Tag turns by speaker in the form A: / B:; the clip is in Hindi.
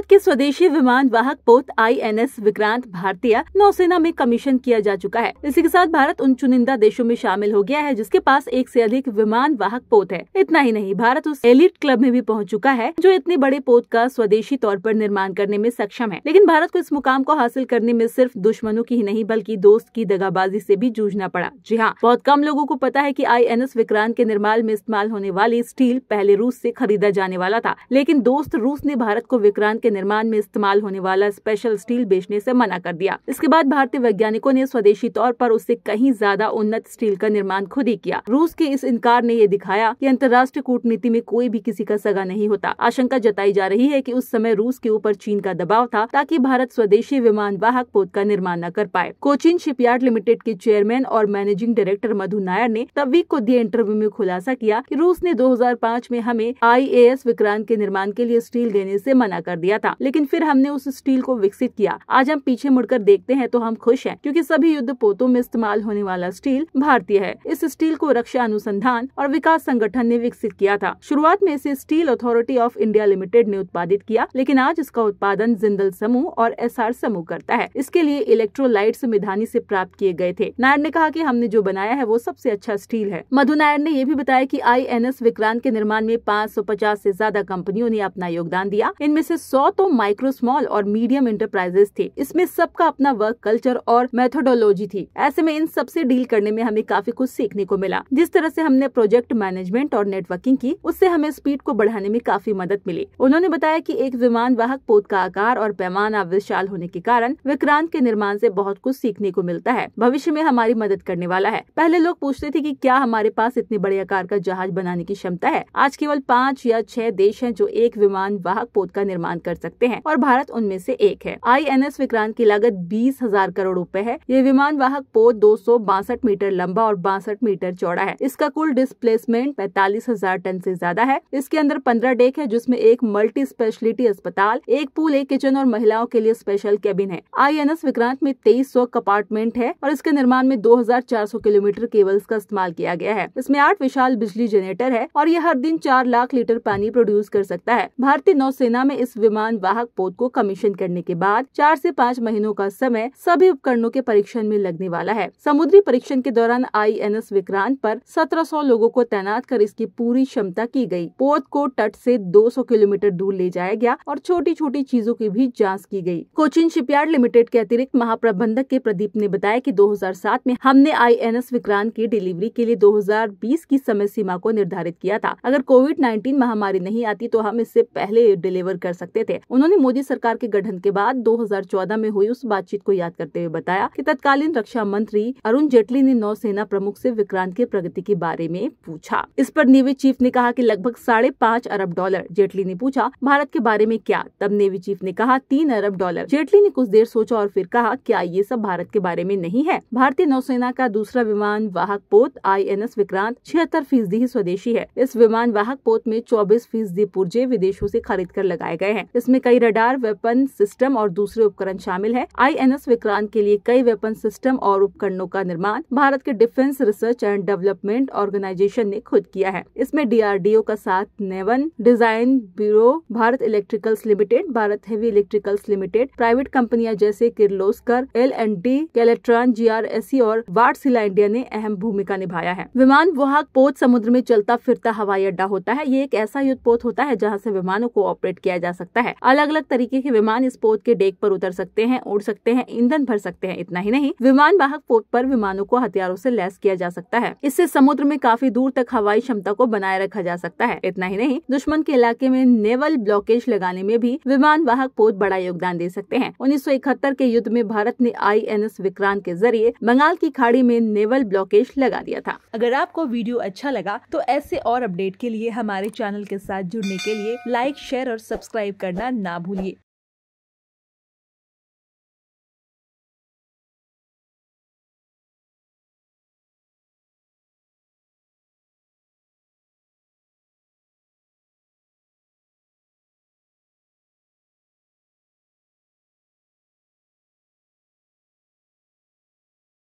A: भारत के स्वदेशी विमान वाहक पोत INS विक्रांत भारतीय नौसेना में कमीशन किया जा चुका है। इसी के साथ भारत उन चुनिंदा देशों में शामिल हो गया है जिसके पास एक से अधिक विमान वाहक पोत है। इतना ही नहीं, भारत उस एलिट क्लब में भी पहुंच चुका है जो इतने बड़े पोत का स्वदेशी तौर पर निर्माण करने में सक्षम है। लेकिन भारत को इस मुकाम को हासिल करने में सिर्फ दुश्मनों की ही नहीं बल्कि दोस्त की दगाबाजी से भी जूझना पड़ा। जी हाँ, बहुत कम लोगों को पता है कि INS विक्रांत के निर्माण में इस्तेमाल होने वाली स्टील पहले रूस से खरीदा जाने वाला था, लेकिन दोस्त रूस ने भारत को विक्रांत के निर्माण में इस्तेमाल होने वाला स्पेशल स्टील बेचने से मना कर दिया। इसके बाद भारतीय वैज्ञानिकों ने स्वदेशी तौर पर उससे कहीं ज्यादा उन्नत स्टील का निर्माण खुद ही किया। रूस के इस इनकार ने ये दिखाया कि अंतर्राष्ट्रीय कूटनीति में कोई भी किसी का सगा नहीं होता। आशंका जताई जा रही है कि उस समय रूस के ऊपर चीन का दबाव था ताकि भारत स्वदेशी विमान वाहक पोत का निर्माण न कर पाए। कोचिन शिपयार्ड लिमिटेड के चेयरमैन और मैनेजिंग डायरेक्टर मधु नायर ने तब वीक को दिए इंटरव्यू में खुलासा किया कि रूस ने 2005 में हमें IAS विक्रांत के निर्माण के लिए स्टील देने से मना कर दिया था, लेकिन फिर हमने उस स्टील को विकसित किया। आज हम पीछे मुड़कर देखते हैं तो हम खुश हैं क्योंकि सभी युद्ध पोतों में इस्तेमाल होने वाला स्टील भारतीय है। इस स्टील को रक्षा अनुसंधान और विकास संगठन ने विकसित किया था। शुरुआत में इसे steel authority of India limited ने उत्पादित किया, लेकिन आज इसका उत्पादन जिंदल समूह और SR समूह करता है। इसके लिए इलेक्ट्रोलाइट मिधानी से प्राप्त किए गए थे। नायर ने कहा कि हमने जो बनाया है वो सबसे अच्छा स्टील है। मधु नायर ने यह भी बताया कि INS विक्रांत के निर्माण में 550 से ज्यादा कंपनियों ने अपना योगदान दिया। इनमें से 100 तो माइक्रो, स्मॉल और मीडियम इंटरप्राइजेस थे। इसमें सबका अपना वर्क कल्चर और मेथोडोलॉजी थी। ऐसे में इन सबसे डील करने में हमें काफी कुछ सीखने को मिला। जिस तरह से हमने प्रोजेक्ट मैनेजमेंट और नेटवर्किंग की, उससे हमें स्पीड को बढ़ाने में काफी मदद मिली। उन्होंने बताया कि एक विमान वाहक पोत का आकार और पैमाना विशाल होने के कारण विक्रांत के निर्माण से बहुत कुछ सीखने को मिलता है। भविष्य में हमारी मदद करने वाला है। पहले लोग पूछते थे कि क्या हमारे पास इतने बड़े आकार का जहाज बनाने की क्षमता है। आज केवल 5 या 6 देश हैं जो एक विमान वाहक पोत का निर्माण कर सकते हैं और भारत उनमें से एक है। INS विक्रांत की लागत 20,000 करोड़ रुपए है। ये विमान वाहक पोत 262 मीटर लंबा और 62 मीटर चौड़ा है। इसका कुल डिस्प्लेसमेंट 45,000 टन से ज्यादा है। इसके अंदर 15 डेक है जिसमें एक मल्टी स्पेशलिटी अस्पताल, एक पूल, एक किचन और महिलाओं के लिए स्पेशल केबिन है। INS विक्रांत में 2300 कंपार्टमेंट है और इसके निर्माण में 2400 किलोमीटर केबल्स का इस्तेमाल किया गया है। इसमें 8 विशाल बिजली जनरेटर है और यह हर दिन 4 लाख लीटर पानी प्रोड्यूस कर सकता है। भारतीय नौसेना में इस विमान वाहक पोत को कमीशन करने के बाद 4 से 5 महीनों का समय सभी उपकरणों के परीक्षण में लगने वाला है। समुद्री परीक्षण के दौरान INS विक्रांत पर 1700 लोगों को तैनात कर इसकी पूरी क्षमता की गई। पोत को तट से 200 किलोमीटर दूर ले जाया गया और छोटी छोटी चीजों की भी जांच की गई। कोचिन शिपयार्ड लिमिटेड के अतिरिक्त महाप्रबंधक के प्रदीप ने बताया कि 2007 में हमने INS विक्रांत की डिलीवरी के लिए 2020 की समय सीमा को निर्धारित किया था। अगर कोविड-19 महामारी नहीं आती तो हम इससे पहले डिलीवर कर सकते थे। उन्होंने मोदी सरकार के गठन के बाद 2014 में हुई उस बातचीत को याद करते हुए बताया कि तत्कालीन रक्षा मंत्री अरुण जेटली ने नौसेना प्रमुख से विक्रांत की प्रगति के बारे में पूछा। इस पर नेवी चीफ ने कहा कि लगभग $5.5 अरब। जेटली ने पूछा भारत के बारे में क्या? तब नेवी चीफ ने कहा $3 अरब। जेटली ने कुछ देर सोचा और फिर कहा, क्या ये सब भारत के बारे में नहीं है? भारतीय नौसेना का दूसरा विमान वाहक पोत INS विक्रांत 76% ही स्वदेशी है। इस विमान वाहक पोत में 24% पुर्जे विदेशों से खरीद कर लगाए गए हैं। इसमें कई रडार, वेपन सिस्टम और दूसरे उपकरण शामिल है। INS विक्रांत के लिए कई वेपन सिस्टम और उपकरणों का निर्माण भारत के defence research and development organisation ने खुद किया है। इसमें DRDO का साथ naval design bureau, Bharat electricals limited, Bharat heavy electricals limited, private कंपनियां जैसे किर्लोस्कर, L&T, कैलेट्रॉन, GRSE और वाटसिला इंडिया ने अहम भूमिका निभाया है। विमान वाहक पोत समुद्र में चलता फिरता हवाई अड्डा होता है। ये एक ऐसा युद्ध पोत होता है जहां से विमानों को ऑपरेट किया जा सकता है। अलग अलग तरीके के विमान इस पोत के डेक पर उतर सकते हैं, उड़ सकते हैं, ईंधन भर सकते हैं। इतना ही नहीं, विमान वाहक पोत पर विमानों को हथियारों से लैस किया जा सकता है। इससे समुद्र में काफी दूर तक हवाई क्षमता को बनाए रखा जा सकता है। इतना ही नहीं, दुश्मन के इलाके में नेवल ब्लॉकेज लगाने में भी विमान वाहक पोत बड़ा योगदान दे सकते हैं। 1971 के युद्ध में भारत ने INS विक्रांत के जरिए बंगाल की खाड़ी में नेवल ब्लॉकेज लगा दिया था। अगर आपको वीडियो अच्छा लगा तो ऐसे और अपडेट के लिए हमारे चैनल के साथ जुड़ने के लिए लाइक, शेयर और सब्सक्राइब करना ना भूलिए।